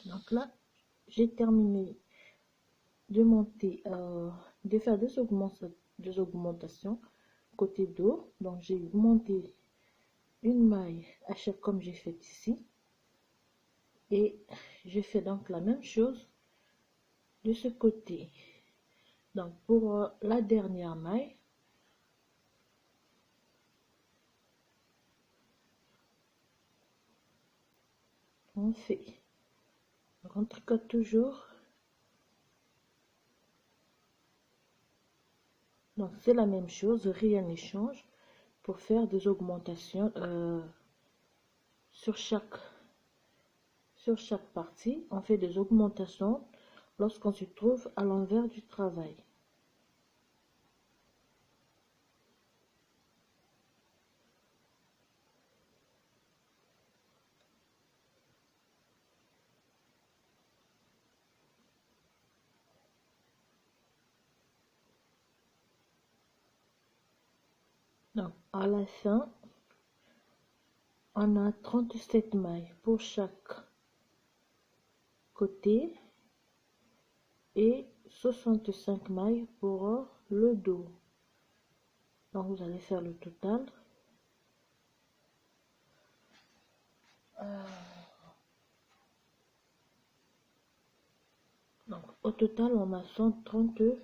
Donc là, j'ai terminé de monter, de faire deux augmentations côté dos. Donc j'ai monté une maille à chaque comme j'ai fait ici, et je fais donc la même chose de ce côté. Donc pour la dernière maille, on fait, donc on tricote toujours. Donc c'est la même chose, rien ne change pour faire des augmentations sur chaque partie. On fait des augmentations lorsqu'on se trouve à l'envers du travail. Donc à la fin, on a 37 mailles pour chaque côté et 65 mailles pour le dos. Donc vous allez faire le total. Donc au total on a 137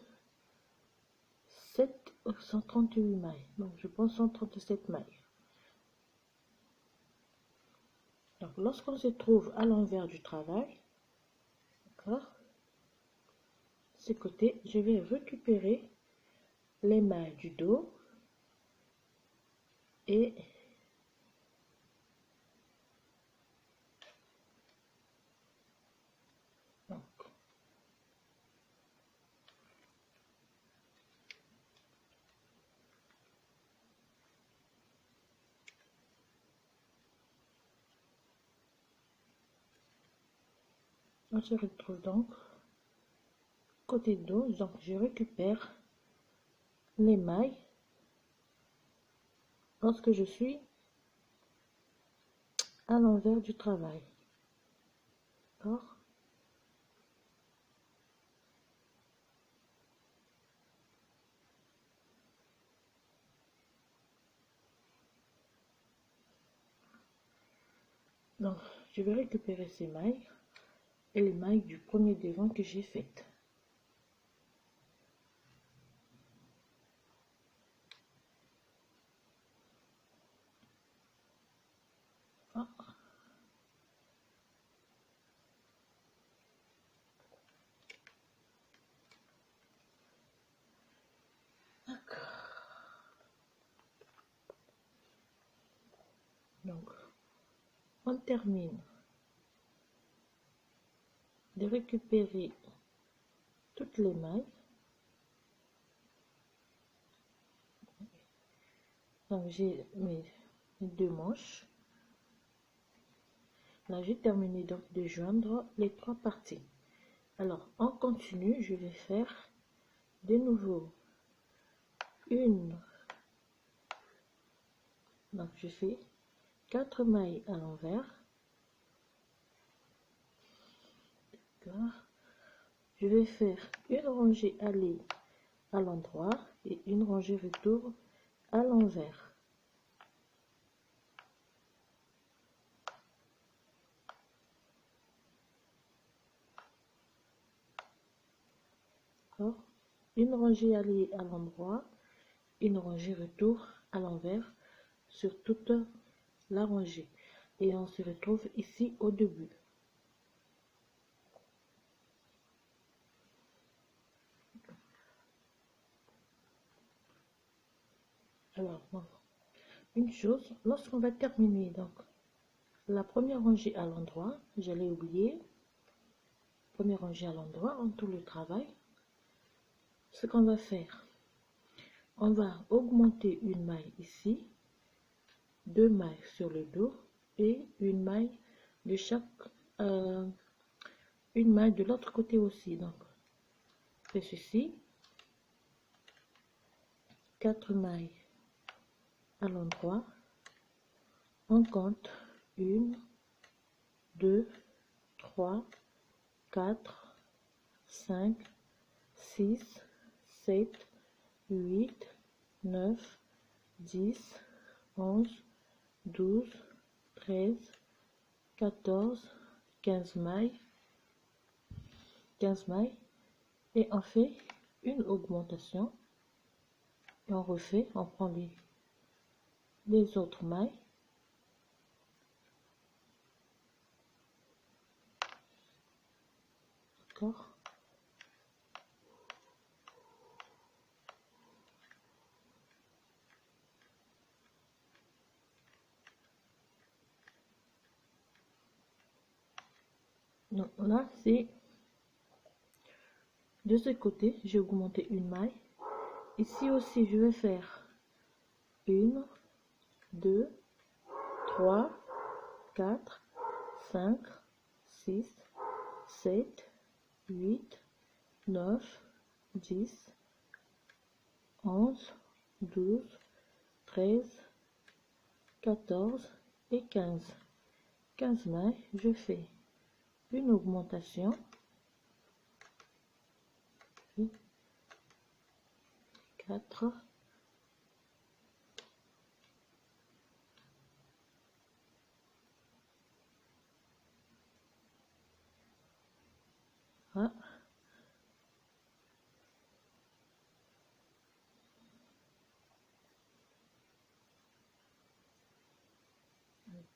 ou 138 mailles. Donc je pense 137 mailles. Donc lorsqu'on se trouve à l'envers du travail, d'accord, ces côtés, je vais récupérer les mailles du dos et donc, on se retrouve donc côté dos. Donc je récupère les mailles lorsque je suis à l'envers du travail. D'accord. Donc je vais récupérer ces mailles et les mailles du premier devant que j'ai fait. Ah. Donc on termine de récupérer toutes les mailles. Donc j'ai mes deux manches. Là j'ai terminé donc de joindre les trois parties. Alors en continu, je vais faire de nouveau une. Donc je fais 4 mailles à l'envers. Je vais faire une rangée aller à l'endroit et une rangée retour à l'envers. Une rangée aller à l'endroit, une rangée retour à l'envers sur toute la rangée, et on se retrouve ici au début. Alors une chose, lorsqu'on va terminer donc la première rangée à l'endroit, j'allais oublier, première rangée à l'endroit, en tout le travail, ce qu'on va faire, on va augmenter une maille ici, deux mailles sur le dos et une maille de chaque, une maille de l'autre côté aussi. Donc c'est ceci, 4 mailles à l'endroit, on compte 1, 2, 3, 4, 5, 6, 7, 8, 9, 10, 11, 12, 13, 14, 15 mailles, et on fait une augmentation et on refait, on prend les autres mailles, d'accord. Donc là, c'est de ce côté, j'ai augmenté une maille. Ici aussi, je vais faire 1, 2, 3, 4, 5, 6, 7, 8, 9, 10, 11, 12, 13, 14 et 15. 15 mailles, je fais une augmentation. 4, ah, donc,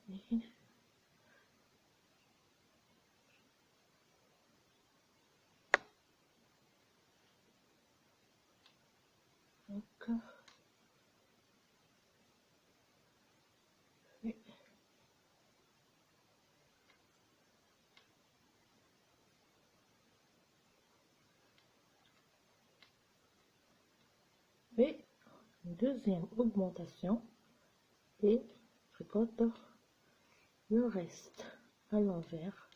et deuxième augmentation et tricote le reste à l'envers.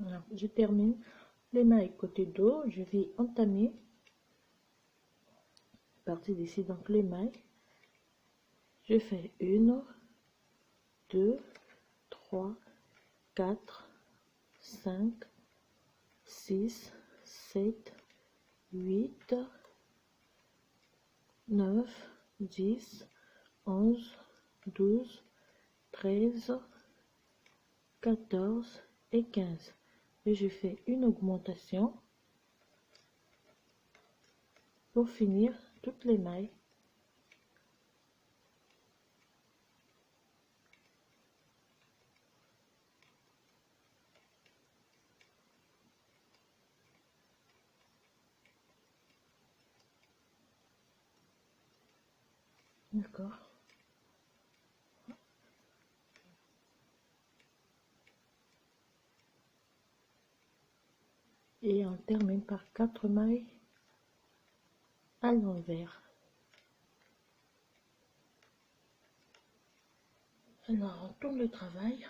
Voilà, je termine les mailles côté dos. Je vais entamer à partir d'ici, donc les mailles, je fais 1, 2, 3, 4, 5, 6, 7, 8, 9, 10, 11, 12, 13, 14 et 15. Et je fais une augmentation pour finir toutes les mailles. D'accord. Et on termine par 4 mailles à l'envers. Alors, on tourne le travail.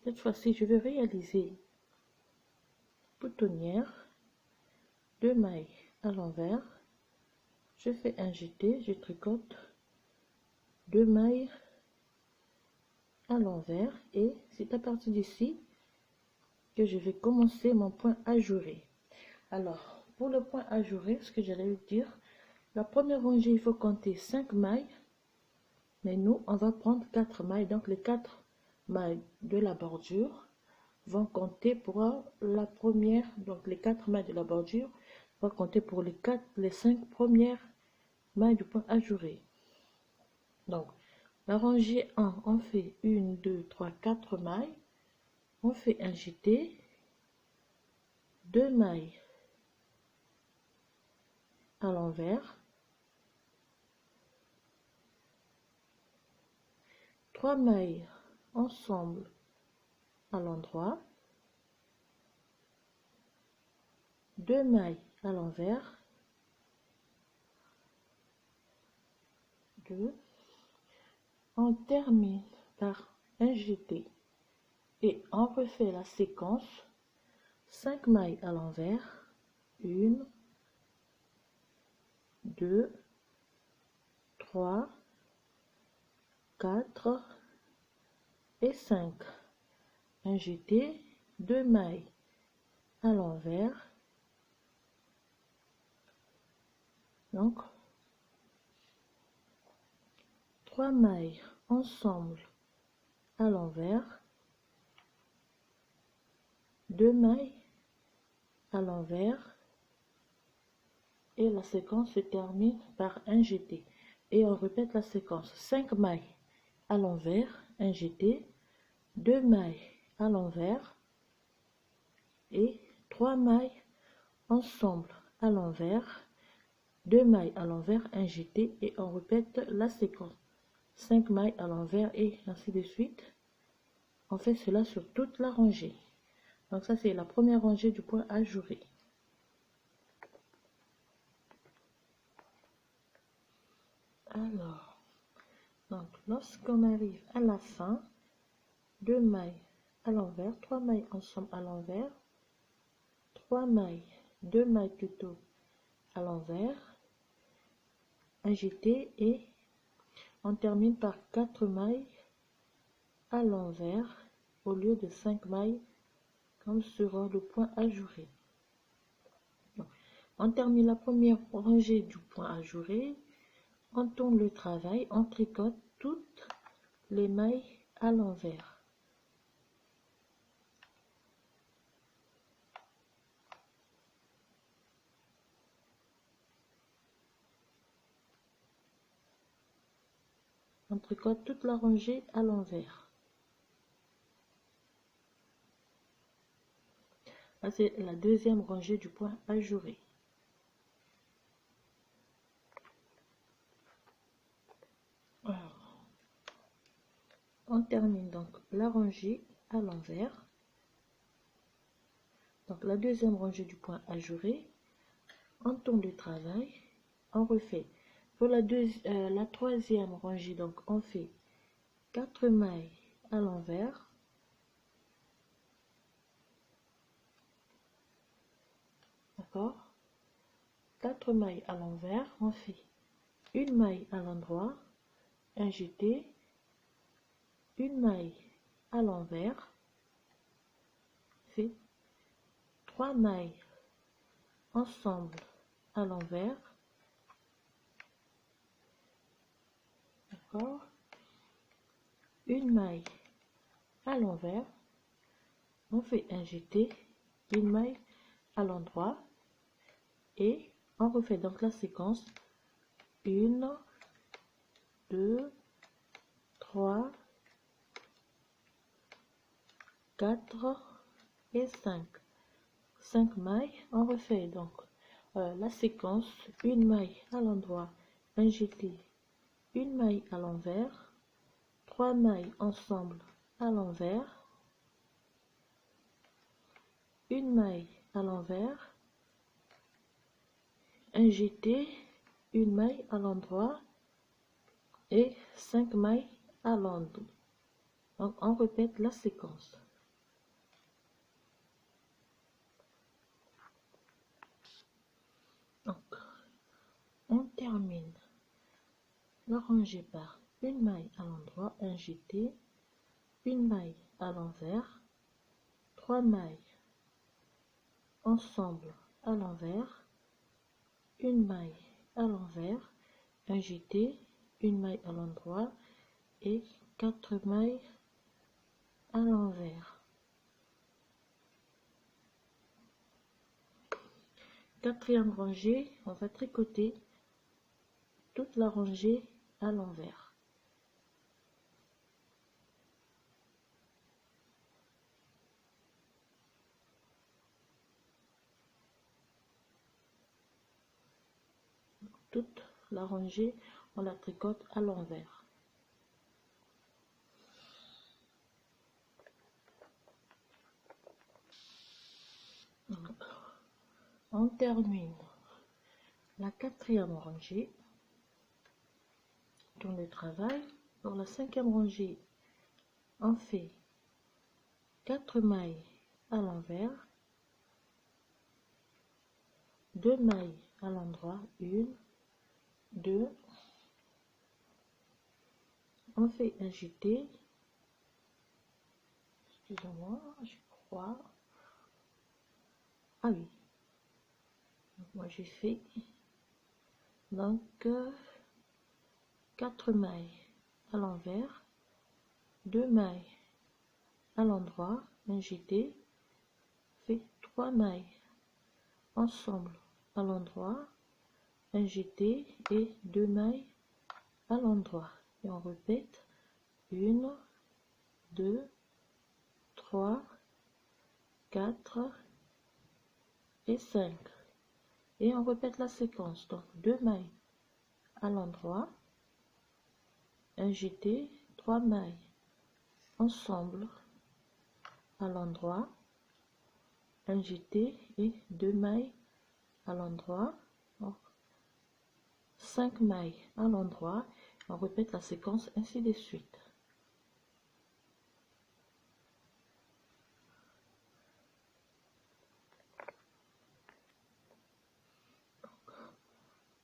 Cette fois-ci, je vais réaliser boutonnière, 2 mailles à l'envers. Je fais un jeté, je tricote 2 mailles à l'envers et c'est à partir d'ici que je vais commencer mon point ajouré. Alors, pour le point ajouré, ce que j'allais vous dire, la première rangée, il faut compter 5 mailles, mais nous, on va prendre 4 mailles, donc les 4 mailles de la bordure vont compter pour la première, donc les 4 mailles de la bordure vont compter pour les 5 premières mailles du point ajouré. Donc, la rangée 1, on fait 1, 2, 3, 4 mailles, on fait un jeté, 2 mailles à l'envers, 3 mailles ensemble à l'endroit, 2 mailles à l'envers, 2, on termine par un jeté et on refait la séquence 5 mailles à l'envers, 1, 2, 3, 4 et 5, un jeté, 2 mailles à l'envers, donc 3 mailles ensemble à l'envers, 2 mailles à l'envers et la séquence se termine par un jeté et on répète la séquence 5 mailles à l'envers, un jeté, 2 mailles à l'envers et 3 mailles ensemble à l'envers, 2 mailles à l'envers, un jeté et on répète la séquence 5 mailles à l'envers et ainsi de suite. On fait cela sur toute la rangée. Donc ça c'est la première rangée du point ajouré. Alors, donc lorsqu'on arrive à la fin, 2 mailles à l'envers, 3 mailles ensemble à l'envers, 3 mailles, 2 mailles plutôt à l'envers, un jeté et on termine par 4 mailles à l'envers au lieu de 5 mailles comme sur le point ajouré. On termine la première rangée du point ajouré, on tourne le travail, on tricote toutes les mailles à l'envers. On tricote toute la rangée à l'envers. Là, c'est la deuxième rangée du point ajouré. Alors, on termine donc la rangée à l'envers. Donc la deuxième rangée du point ajouré, on tourne le travail, on refait. Pour la troisième rangée, donc on fait 4 mailles à l'envers, d'accord, 4 mailles à l'envers, on fait une maille à l'endroit, un jeté, une maille à l'envers, fait 3 mailles ensemble à l'envers, d'accord, une maille à l'envers, on fait un jeté, une maille à l'endroit et on refait donc la séquence 1, 2, 3, 4 et 5. 5 mailles, on refait donc la séquence, une maille à l'endroit, un jeté, une maille à l'envers, 3 mailles ensemble à l'envers, une maille à l'envers, un jeté, une maille à l'endroit et 5 mailles à l'endroit. Donc on répète la séquence. Donc on termine la rangée par une maille à l'endroit, un jeté, une maille à l'envers, 3 mailles ensemble à l'envers, une maille à l'envers, un jeté, une maille à l'endroit et 4 mailles à l'envers. Quatrième rangée, on va tricoter toute la rangée à l'envers. Toute la rangée, on la tricote à l'envers. On termine la quatrième rangée. Tourne le travail. Pour la cinquième rangée, on fait 4 mailles à l'envers, 2 mailles à l'endroit, 1, 2, on fait un jeté, excusez-moi, je crois, ah oui, moi j'ai fait donc 4 mailles à l'envers, 2 mailles à l'endroit, un jeté, fait 3 mailles ensemble à l'endroit, un jeté et 2 mailles à l'endroit. Et on répète 1, 2, 3, 4 et 5. Et on répète la séquence. Donc 2 mailles à l'endroit, un jeté, 3 mailles ensemble à l'endroit, un jeté et 2 mailles à l'endroit, 5 mailles à l'endroit. On répète la séquence ainsi de suite.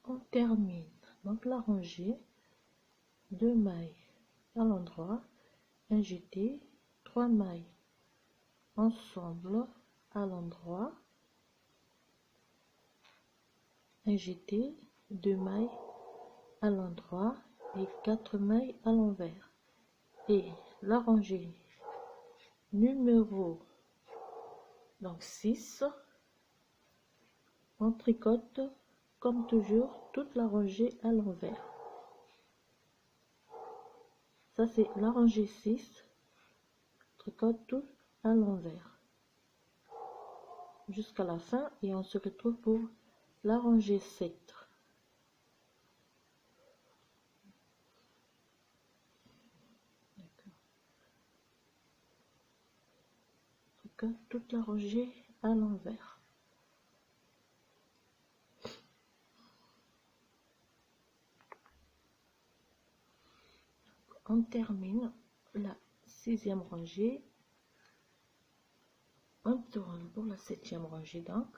On termine donc la rangée, 2 mailles à l'endroit, un jeté, 3 mailles ensemble à l'endroit, un jeté, 2 mailles à l'endroit et 4 mailles à l'envers. Et la rangée numéro donc 6, on tricote comme toujours toute la rangée à l'envers. Ça c'est la rangée 6, tricote tout à l'envers jusqu'à la fin et on se retrouve pour la rangée 7. Tricote toute la rangée à l'envers. On termine la 6e rangée. On tourne pour la 7e rangée donc.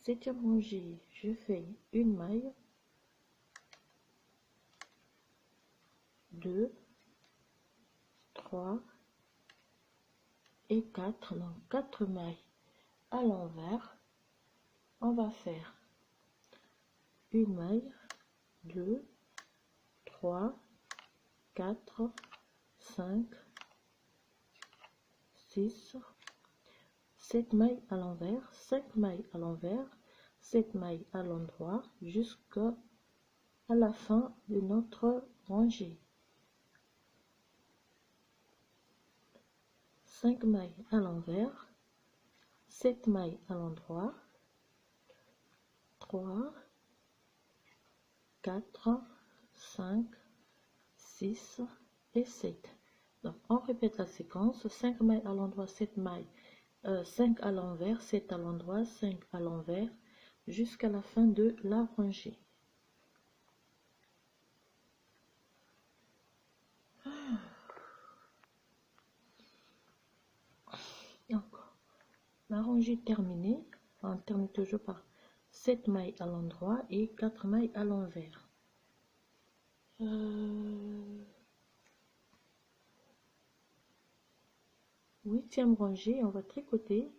7e rangée, je fais une maille, 2, 3 et 4, donc 4 mailles à l'envers. On va faire une maille, 2, 3, 4, 5, 6, 7 mailles à l'envers, 5 mailles à l'envers, 7 mailles à l'endroit jusqu'à la fin de notre rangée. 5 mailles à l'envers, 7 mailles à l'endroit, 3, 4, 5, 6 et 7. Donc on répète la séquence, 5 mailles à l'endroit, 7 mailles, 5 à l'envers, 7 à l'endroit, 5 à l'envers, jusqu'à la fin de la rangée. Donc, la rangée terminée, on termine toujours par 7 mailles à l'endroit et 4 mailles à l'envers. 8e rangée, on va tricoter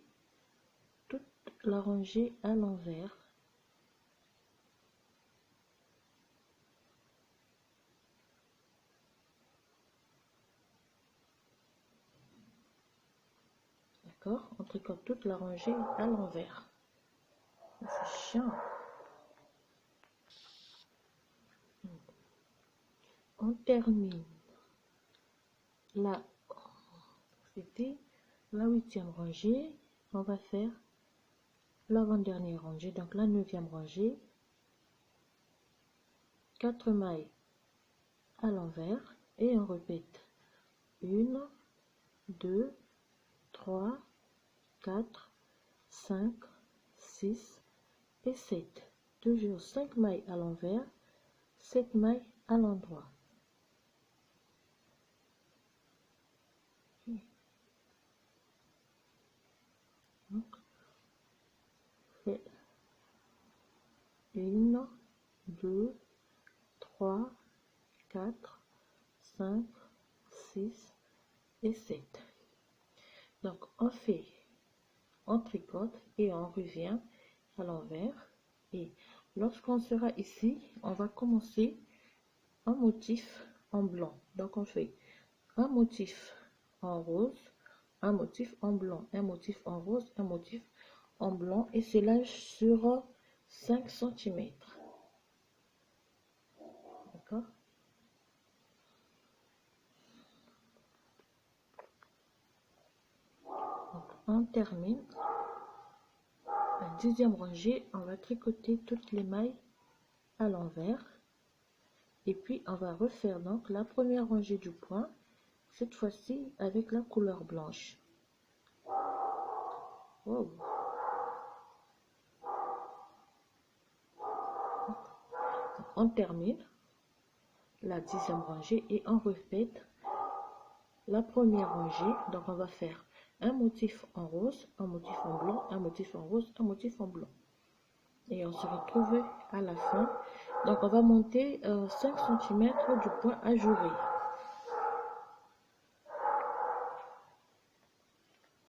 toute la rangée à l'envers. D'accord, on tricote toute la rangée à l'envers. C'est chiant. On termine là, c'était la 8e rangée. On va faire l'avant-dernière rangée, donc la 9e rangée, 4 mailles à l'envers et on répète 1, 2, 3, 4, 5, 6 et 7. Toujours 5 mailles à l'envers, 7 mailles à l'endroit. Donc, fait 1, 2, 3, 4, 5, 6 et 7. Donc, on tricote et on revient à l'envers. Et lorsqu'on sera ici, on va commencer un motif en blanc. Donc, on fait un motif en rose, un motif en blanc, un motif en rose, un motif en blanc, et cela sur 5 cm. D'accord? Donc, on termine la deuxième rangée. On va tricoter toutes les mailles à l'envers, et puis on va refaire donc la première rangée du point, cette fois-ci avec la couleur blanche. Wow. On termine la deuxième rangée et on répète la première rangée. Donc on va faire un motif en rose, un motif en blanc, un motif en rose, un motif en blanc, et on se retrouve à la fin. Donc on va monter 5 cm du point ajouré.